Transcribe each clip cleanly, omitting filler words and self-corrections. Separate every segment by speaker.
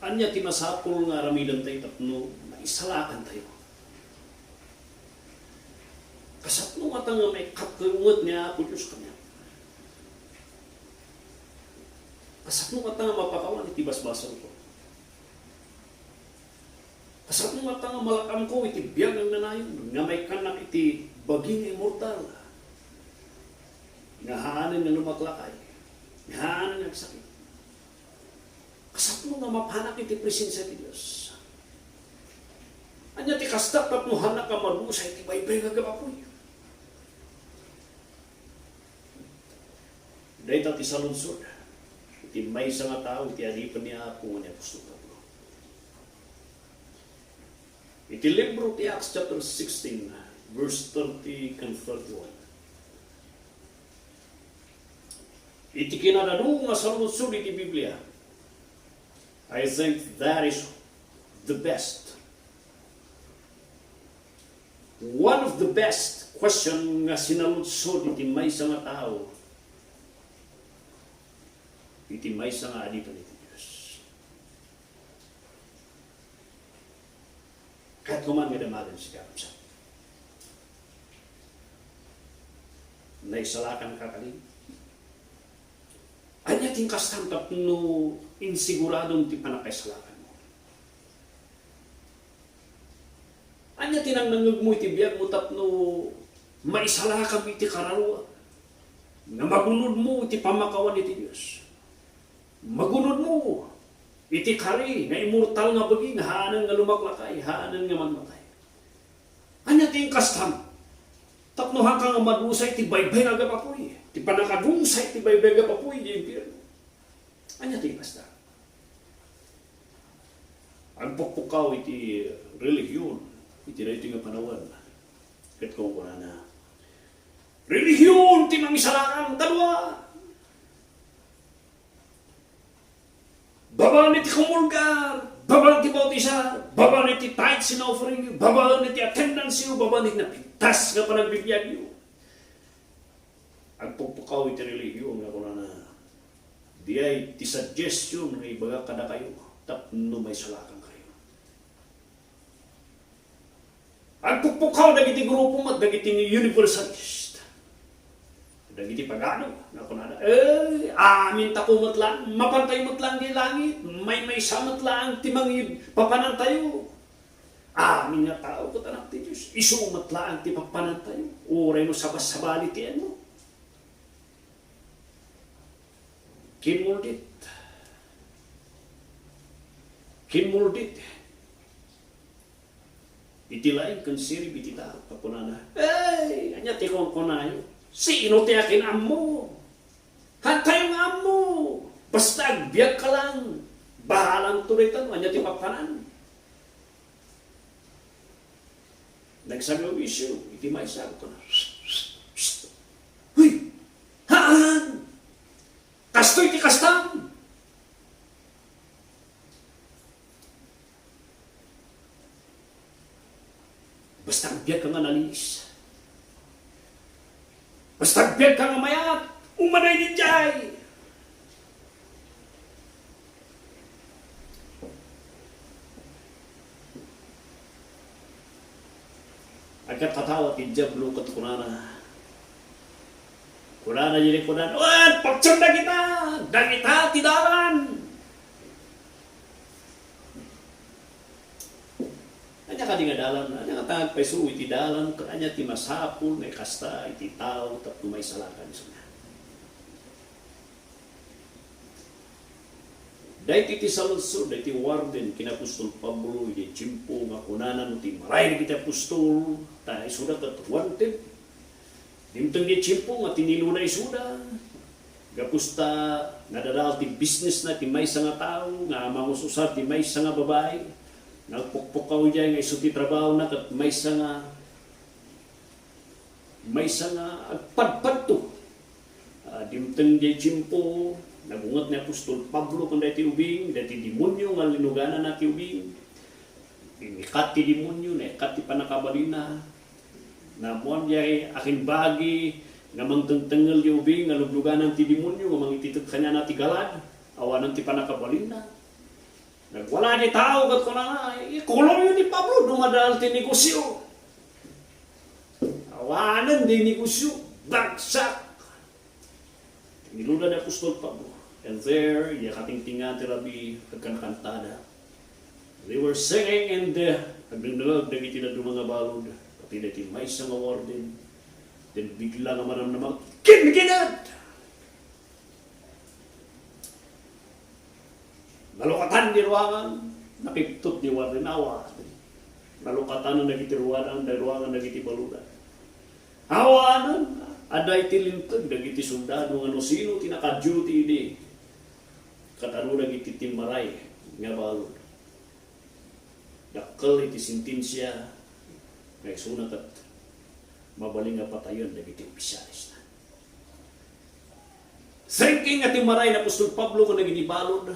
Speaker 1: Anya ti masapul nga ramidan tayo tapno maisalakan tayo. Kasapno nga nga may katungot niya ako Diyos kanya. Kasapno nga nga mapakawan iti basbasan ko. Kasapno nga nga malakam ko iti biyag ng nanayon nga may kanak iti baging immortal. Ngahaanan nga lumaklakay. Ngahaanan nga sakit. Kasapno nga mapanak iti presensya ti Diyos. Anya ti kastak tapno hanak ka marusay iti baybay nga gabapoy. Dahil ti sa lunsod, iti may sa nga tao, iti alipan niya kung ano gusto ko. Iti libro ti Acts chapter 16, verse 30 and 31. Iti kinadano nga sa lunsod iti Biblia, I think that is the best. One of the best question nga sinalunsod iti may sa nga tao, iti may sa nga adipan iti Diyos. Kahit kuman nga damagan si Kapsa. Naisalakan ka kanin. Anya ting kastantap no insiguradong ti panakaisalakan mo. Anya tinang nangugmo iti biyag mo tapno maisalakam iti kararuan. Na magunod mo iti pamakawan iti Diyos. Magunod mo iti kari na immortal nga baging haanan nga lumaklakay, haanan nga manmatay. Anya ting kastam tapno hanggang nga madusay ti baybay nga gapapoy. Ti panakadungsay ti baybay nga papoy di impyerno. Anya ting kastam. Ang pukpukaw iti relihiyon iti na iti nga panawan. Kat kong kuna na relihiyon ti mangisalakan kadwa. Babaan iti kumulgar, babaan iti bautisa, babaan iti tithes and offering, babaan iti attendance yu, babaan iti napintas nga panagbibiyag yu. Ang pagpukaw iti relihiyon nga kuna na di ay ti suggestion nga ibaga kada kayo, tapno may salakan kayo. Ang pagpukaw dagiti grupo mat, dagiti universalist. Dagiti pagano, na kunana, amin takumot lang, mapantay mo't lang di langit, may samot lang, timangid, papanan tayo. Amin nga tao ko tanak ti Diyos, isumat lang, ti papanan tayo. Uray mo sabas-sabali ti ano. Kinmuldit. Kinmuldit. Itilain kan sirib iti tao, papunana, anya ti kong kunayo. Sino ti akin amo? Hantay ang amo. Basta agbiyak ka lang. Bahalang turitan, anya ti papanan. Nagsabi ang issue, iti maisag ko na. Huy! Haan! Kastoy ti kastam! Basta agbiyak ka nga nalis. Basta agbiyak ka nga mayat, umanay din jay. Agkat katawa ti Diablo kat kunana. Kunana jadi kunana, pagtsyon na kita! Dagita, tidaran! Anya ka di nga dalan, anya nga tangag paiso iti dalan, anya ti masapul, may kasta, iti tao, tapno may salakan sa nga. Dahil iti saludsod, iti warden, kinapustol Pablo, iti Chimpo, nga kunanan, iti maray na kita pustol, tayo isuda at wanted. Dimtang iti Chimpo, nga tinilo na isuda. Gapusta, nadadal ti business na, ti may nga tao, nga mangususar, ti may nga babae. Nagpukpukaw dyan nga isuti trabaho na kat may nga agpadpad to. Dimtang dyan Chimpo, nabungat ni Apostol Pablo kung dati ubing, dati demonyo nga linuganan na ti ubing. Inikat ti demonyo, naikat ti panakabalina. Namuan dyan akin bagi, nga mangtengtengel ti ubing, nga lugluganan ti demonyo, nga mangititot kanya na ti galad, awanan ti panakabalina. Nagwala ni tao kat ko na ikulong yun ni Pablo, dumadal ti negosyo. Awanan di negosyo, bagsak. Niluda ni Apostol Pablo. And there, yakatingtingan ti Rabbi pagkanakantada. They were singing and nagdundag dagiti na mga balod. Pati na ti may isang awardin. Then bigla nga maramdaman, kinkinad! Nalukatan di ruangan, nakiptot di warinawa. Nalukatan na nagiti ruangan, dahil ruangan nagiti baludan. Awanan, aday tilintag, nagiti sundado, ano sino tinaka-duty di. Katano nagiti timaray, nga balod. Dakal iti sintensya, ngay sunat at mabaling nga patayon nagiti opisyalis na. Thinking at timaray na Apostol Pablo kung nagiti balod,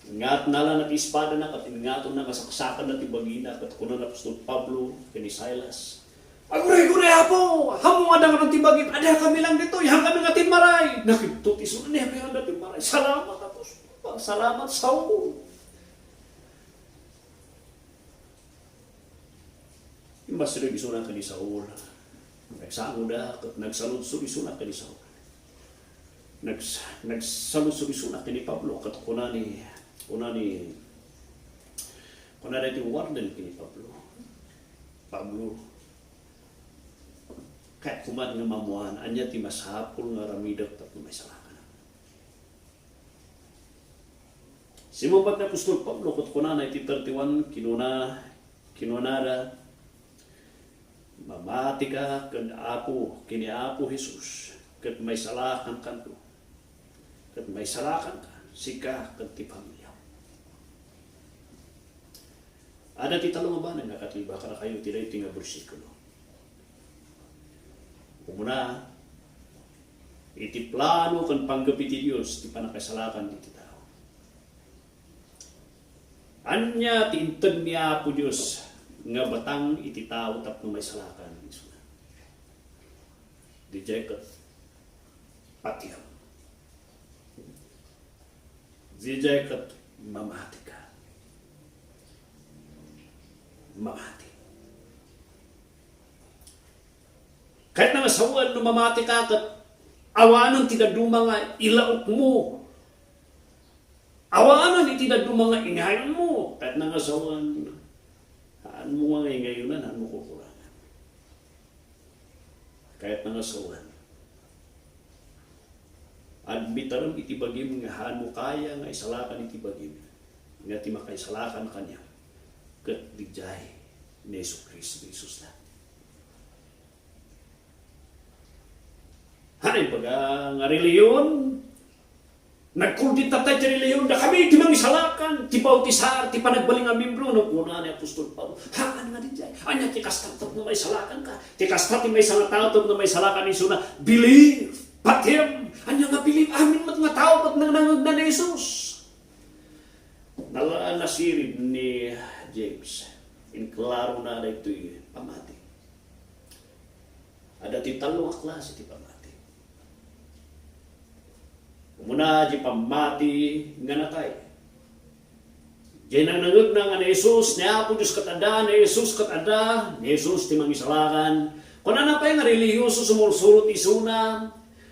Speaker 1: ngat nala na ti espada na, kat ingaton na kasaksakan na ti bagina, kat kunan na Apostol Pablo, kani Silas. Aguray-guray po! Hamo nga nga ng tibagin, ada kami lang dito, yang kami nga timaray. Nakiptot iso, ano kami nga timaray? Salamat Apostol, salamat Saul. Imbas rin iso na kani Saul. Nagsango na, kat nagsaludsod iso na kani Saul. Nagsaludsod iso na kani Pablo, kat kunani ti warden kini Pablo kahit kumat nga mamuhan anya ti masapul nga ramidak tapno may salakan. Simubat na Apostol Pablo kat kunana iti 31 kinunada mamati ka ken kini Apo Jesus kat may salakan kanto kat may salakan ka sika kat ti pamilya. Ada ti talong ba nga katiba kana kayo ti daytoy nga bersikulo. Umuna iti plano ken panggapi ti Dios ti panakasalakan ti tao. Anya ti inted ni Apo Dios nga batang iti tao tapno may salakan isuna. Di ket patiam. Di ket mamati ka. Mamati. Kahit na masawan no mamati ka kat awanon tinaduma nga ilaot mo. Awanon tinaduma nga ingayon mo. Kahit na masawan haan mo nga ingayunan, haan mo kukurangan. Kahit na masawan adbitaram itibagim nga haan mo kaya nga isalakan itibagim nga ti makaisalakan kanya. Kat dijay ni Jesu Jesus na. Hanay pag nga reliyon, nagkundit tatay ti reliyon, na kami ti mangisalakan, ti bautisar, ti panagbaling nga membro, nung una ni Apostol Pablo, haan nga dijay, anya ti kastatot na may salakan ka, ti kastat ti may salatatot na may salakan ni Suna, believe, patim, anya nga believe, amin mat nga tao, pat nangangag na ni Jesus. Nalaan na sirib ni James, in klaro na ito'y pamati. Ada ti talong klase ti pamati. Umuna di pamati nga natay. Diyan ang nangag na nga ni Jesus, ni Apo Diyos katada, ni Jesus katada, ni Jesus ti mangisalakan. Kung na pa yung reliyoso sumulsurot isuna,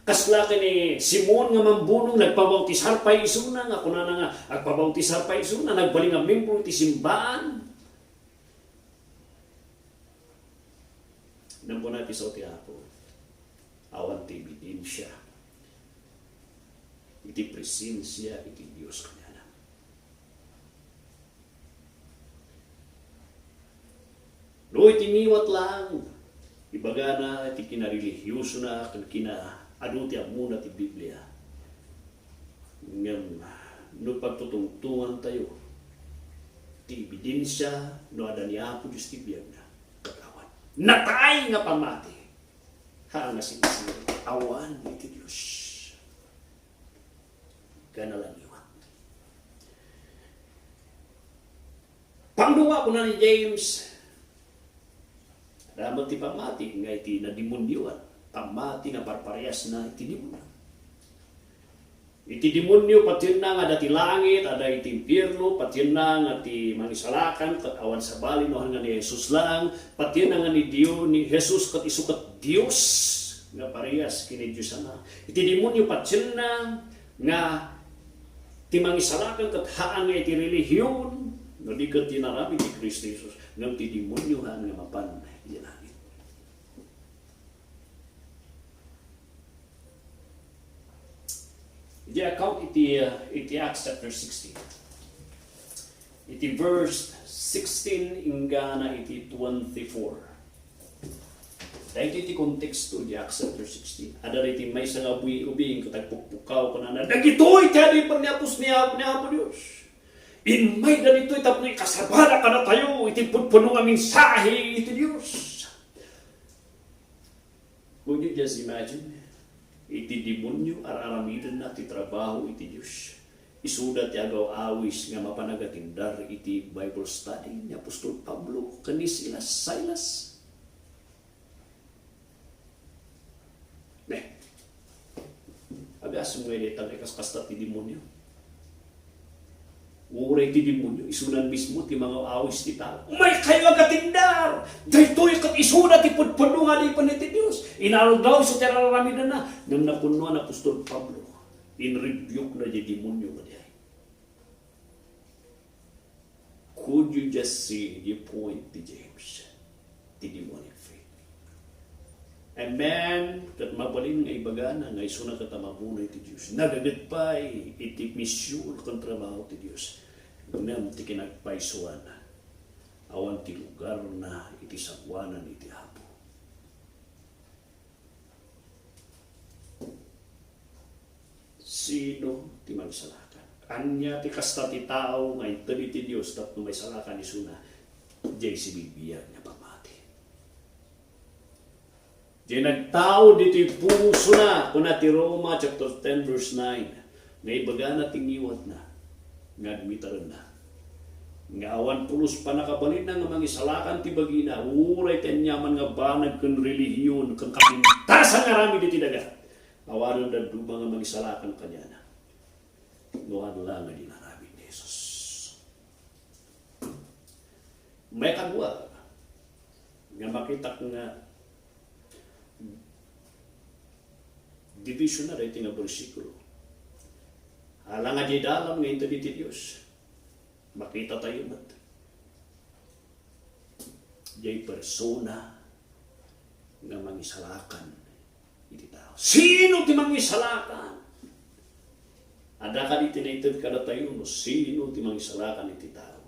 Speaker 1: kasla ka ni Simon nga mambunong nagpabautisar pa isuna nga kuna na nga nagpabautisar pa isuna nagbaling nga membro ti simbaan. Nang po natin sa ti Apo awan ti ebidensya iti presensya iti Dios kanya na. No itiniwat lang ibaga na iti kinarelihiyoso na kina ano ti amuna ti Biblia. Ngam no pagtutungtungan tayo ti ebidensya no ada ni Apo Diyos ti biyag na kagawan. Natay nga pamati. Ha nga sinisiri. Awan iti Diyos. Ganalang iwan. Pangduwa ko na ni James. Dapat ti pamati nga iti nadimundiwan. Pamati nga parparehas na itinimunan. Iti demonyo patyon na nga dati langit, ada iti impyerno, patyon na nga ti mangisalakan, kat awan sa bali no nga ni Jesus lang, patyon na nga ni Diyo, ni Jesus kat isukat Diyos, nga parehas kini Diyos na. Iti demonyo patyon na nga ti mangisalakan kat haan nga iti relihiyon, nga di kat tinarabi ti Kristo Jesus, nga ti demonyo haan nga mapan yan. Iti account iti Acts chapter 16. Iti verse 16 ingana iti 24. Dahil iti konteksto di Acts chapter 16. Ada iti may sa nga ubing katagpukpukaw ko na dagitoy tiyari pa niapos niya po Diyos. In may ganito'y tapos kasabara ka na tayo iti punong aming sahi iti Diyos. Could you just imagine? Iti demonyo aramidan na ti trabaho iti Diyos. Isudat ti agaw awis nga mapanagatingdar iti Bible study ni Apostol Pablo kani Silas. Agas mo ngayon itang ikaskasta ti demonyo. Uray ti demonyo, isunan mismo ti mga awis ti tao. Umay kayo agatindar! Dahito'y kat isunan ti pudpuno nga di paniti Diyos. Inaraw daw sa teraramidan na. Nang napunuan Apostol Pablo, in-rebuke na di demonyo nga dihay. Could you just see the point ti James? Ti demonic faith. And man, kat mabalin nga ibagana, nga isuna katamamunay ti Diyos. Nagagatpay, iti misyon kang trabaho ti Diyos. Ngam ti kinagpaisuan, awan ti lugar na iti sagwanan iti hapo. Sino ti magsalakan? Anya ti kasta ti tao, nga itali ti Diyos, tapno may salakan isuna, jay si bibiyag nga pamati. Di nagtao dito puso na, kuna ti Roma chapter 10 verse 9, nga ibaga na tingiwat na, nga admitaran na. Nga awan pulos pa nakabalin na nga mangisalakan ti bagina, uray tenyaman nga banag kang relihiyon, kang kapintasan nga rami diti dagat. Awanan na duba nga mangisalakan kanya na. Noan lang nga dinarabi ni Jesus. May kagwa, nga makita nga division na rin nga bersikulo. Alang nga di dalam nga ito diti Diyos. Makita tayo mat. Diya'y persona nga mangisalakan iti tao. Sino ti mangisalakan? Ada ka diti na ito kada tayo no? Sino ti mangisalakan iti tao?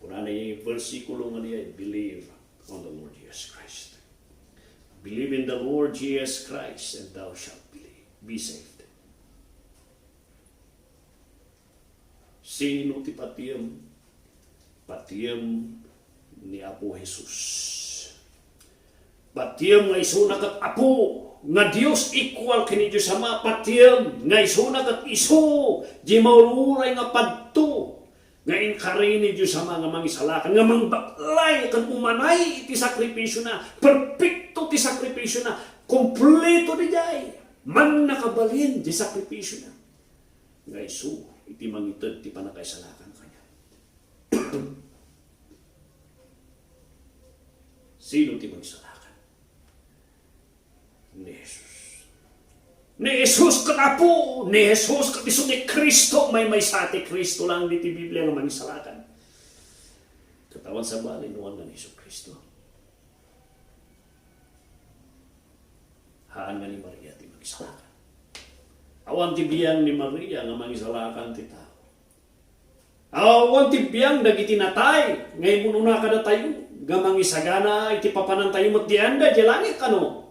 Speaker 1: Kuna na yung versikulo nga niya, believe on the Lord Jesus Christ. Believe in the Lord Jesus Christ and thou shalt be saved. Sino ti patiyem? Patiyem ni Apo Jesus. Patiyem nga isuna kat Apo, nga Dios equal kini Dios Ama. Patiyem nga isuna kat iso, di maururay nga padto, nga inkari ni Dios Ama nga mangisalakan, nga mangbaklay, kan umanay iti sakripisyo na, perfecto ti sakripisyo na, kompleto di jay, man nakabalin di sakripisyo na. Nga iso, iti mangitod ti panakaisalakan kanya. Sino ti magsalakan? Ni Jesus. Ni Jesus kat Apo, ni Jesus kat iso ni Kristo, may sati Kristo lang di ti Biblia nga magsalakan. Katawan sa balay nuwan nga ni Jesus Kristo. Haan nga ni Maria ti magsalakan. Awan ti biyang ni Maria nga mangisalakan ti tao. Awan ti biyang dagiti natay, ngay mununa kada tayo, nga mangisagana iti papanan tayo mat di anda, di langit kano.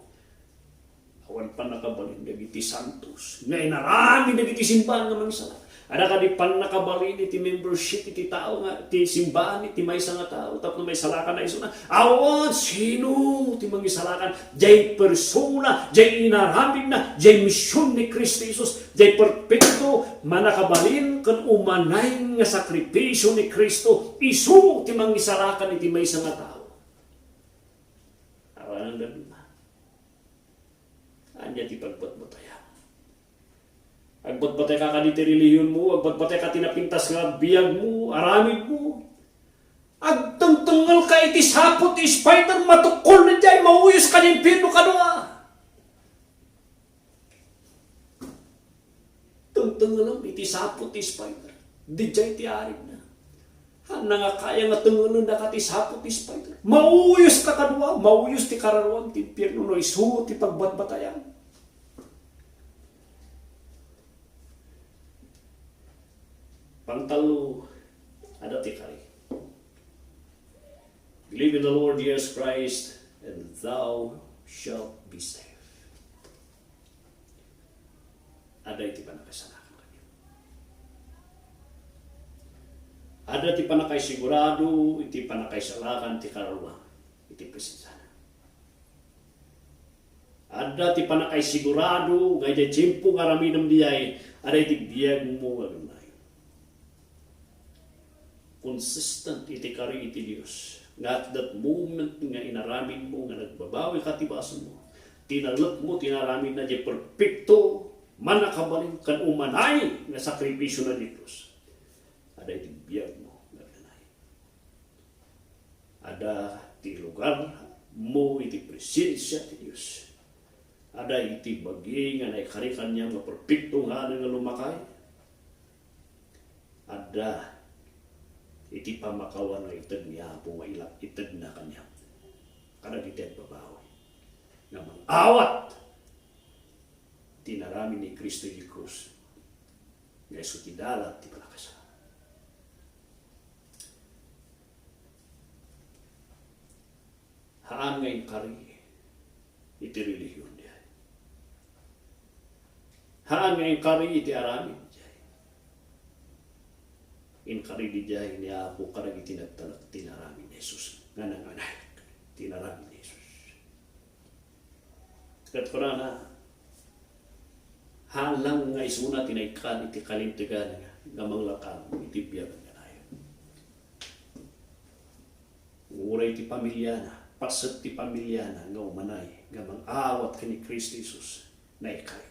Speaker 1: Awan pa nakabalin dagiti santos, ngay narami dagiti simbahan nga mangisalakan. Ada ka di pan nakabalin iti membership iti tao nga, iti simbahan iti maysa nga tao, tapno may salakan na iso na. Awan, sino ti mangisalakan? Jay persona, jay inaramid na, jay misyon ni Kristo Jesus, jay perfecto, manakabalin kan umanay nga sakripisyo ni Kristo, iso ti mangisalakan iti maysa nga tao. Awan ang labi na. Anya ti pagbatbatayan. Agbatbatay ka kaniti relihiyon mo, agbatbatay ka tinapintas nga biyag mo, aramid mo. Agtungtungal ka iti sapot, iti spider, matukol na dyan, mauyos ka ng pino ka doa. Tungtungal iti sapot, iti spider, di dyan iti arig na. Na nga kaya nga tungulan na ka ti sapot, iti spider. Mauyos ka kadua, mauyos ti kararuan, ti pirno no isuot, ti pagbatbatayan. Pangtalo, ada ti kari. Believe in the Lord Jesus Christ, and thou shalt be saved. Ada iti panakasalakan kanya. Ada ti panakay sigurado, iti panakay salakan ti kararuan, iti presensana. Ada ti panakay sigurado, ngay di tiyempo nga raminam diyay, ada iti biyag mo nga. Consistent iti kari iti Dios. Nga at that moment nga inaramin mo, nga nagbabawi ka tibasan mo, tinalap mo, tinaramin na di perfecto, manakabalin kan umanay nga sakripisyo na Dios. Ada iti biyag mo, nga ganay. Ada ti lugar mo, iti presensya ti Dios. Ada iti bagi nga naikarikan niya nga perfecto nga nga lumakay. Ada iti pamakawan nga itad niya po mailap itad na kanya kada itad babawi nga mang-awat tinarami ni Kristo di Cruz nga iso tidalat ti palakasa. Haan nga kari iti relihiyon niya. Haan nga kari iti aramin. In karidi diyay niya po karag itinagtalag tinarami ni Jesus. Nga nanganay, tinarami ni Jesus. Kat ko na halang nga isuna tinaykan iti kalintigan nga manglakang iti biyagan nga nayo. Uray ti pamilya na, pasat ti pamilya na nga umanay, nga mang-awat ka ni Kristo Jesus na ikay.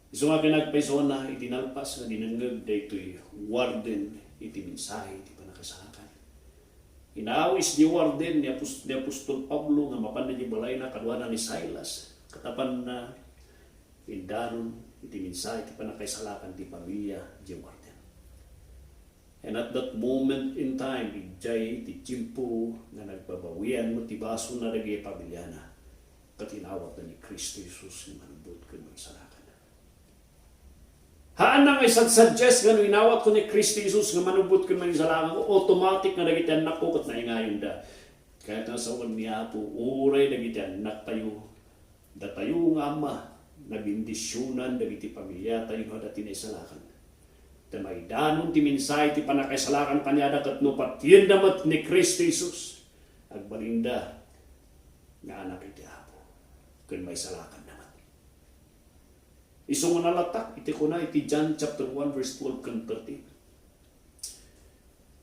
Speaker 1: Iso nga pinagpaiso na itinalpas nga dinangag da ito'y warden iti mensahe iti panakasakan. Inaawis ni warden ni Apostol Pablo nga mapan na di balay na kadwana ni Silas katapan na indanon iti mensahe iti panakaisalakan ti pamilya di warden. And at that moment in time, ijay iti tiyempo nga nagbabawian mo ti baso na dagi pamilya na katinawat na ni Kristo Jesus nga manubot kung magsalakan. Haan na nga isag-suggest nga inawat ko ni Kristo Jesus nga manubot ko man isalakan ko, automatic nga dagiti anak ko kat naingayon da. Kaya ito sa uwan niya po, uray dagiti anak tayo, da tayo nga ama, nabindisyonan dagiti pamilya tayo nga dati na isalakan. Da may danon ti minsay ti panakaisalakan kanya kat no patiyan damat ni Kristo Jesus. Agbalinda nga anak iti apo, kung may salakan naman. Isong nalatak, iti ko na, iti John chapter 1 verse 12 kang 13.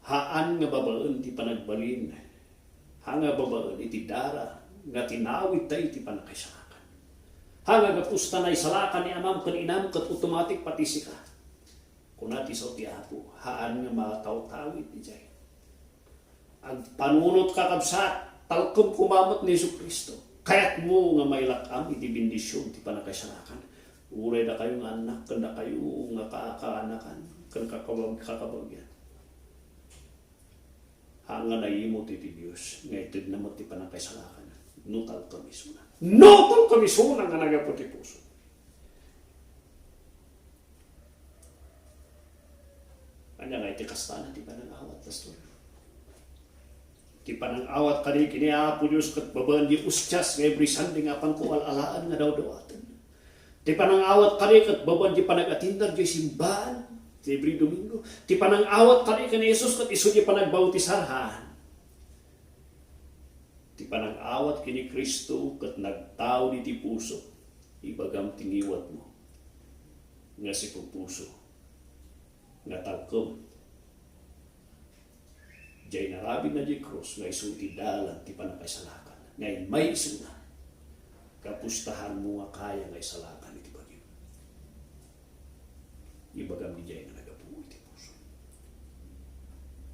Speaker 1: Haan nga babaan ti panagbalin, haan nga babaan iti dara, nga tinawid tayo iti panakaisalakan. Haan nga gapusta na isalakan ni amam, kaninam kat automatic patisi ka. Kunati sa tiyapo, haan nga mataw-tawid ni Jay. Ang panunot kakabsat, talkom kumamot ni Yesu Kristo. Kaya't mo nga may lakam, iti bindisyon, iti panakaisalakan. Uray na kayo nga anak, kanda kayo nga kaanakan, kanda kakabagyan. Hanga na imot iti Diyos, nga itid na mo ti panakaisalakan. Nutal kami suna. Nutal kami suna nga nagaputi puso. Kanya nga iti kastana, ti panangawat, pastor. Ti panangawat kani kiniapo Diyos kat babaan di ustyas nga every Sunday nga pang kualalaan nga daw-dawatan. Ti panangawat kani kat babaan di panag-atindar di simbahan ti every Domingo. Ti panangawat kani kani Jesus kat isu di panagbautisarhan. Ti panangawat kini Kristo kat nagtao di ti puso. Ibagam tingiwat mo. Nga si puso. Nga talkom. Diyay narabin na di krus nga isu ti dalan ti panakaisalakan. Ngayon may isu na. Kapustahan mo nga kaya nga isalakan iti bagyo. ibagam ni Jay nga nagabuo iti puso.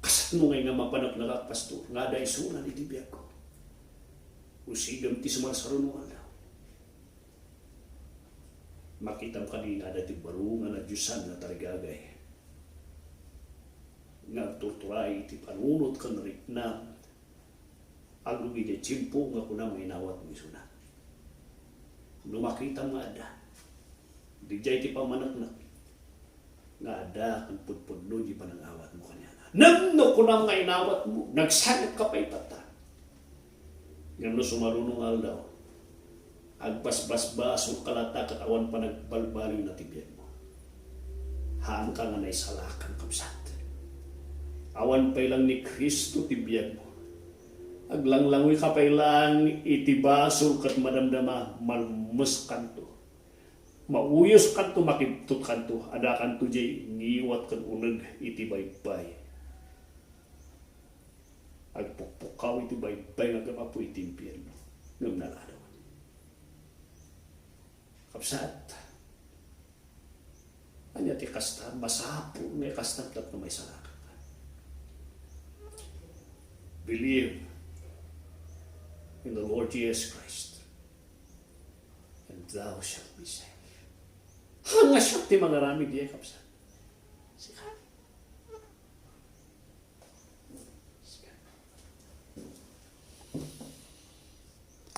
Speaker 1: Kasat mo ngay nga mapanak na pastor, nga da isunan iti biyag ko. Usigam ti sumasarunuan daw. Makitam ka ni nga dati barungan na Diyosan na tarigagay. Nga torturay iti panunot ka na riknam. Aglugi niya chimpo nga kuna may nawat mo isuna. Numakita nga ada. Di jay ti pamanaknak. Nga ada kang pudpudlo di pa nang awat mo kanya. Namno kuna nga inawat mo. Nagsagap ka pa ipata. Nga no sumarunong aldaw. Agpas-bas-bas o kalata katawan pa nagbalbali na tibyan mo. Haan ka nga naisalakan kapsat. Awan pa ilang ni Kristo tibyan mo. Aglanglangoy ka pa ilang itibasol kat madamdama malmus kanto. Mauyos kanto makibtut kanto. Ada kanto jay ngiwat kan unag itibaybay. Agpukpukaw itibaybay nga gamapo itimpiyan mo. Ngam naladaw. Kapsat. Anya ti kasta masapo may kasta tat na may salakan. Believe in the Lord Jesus Christ and thou shalt be saved. Hanga siya ti mga rami diya kapsat.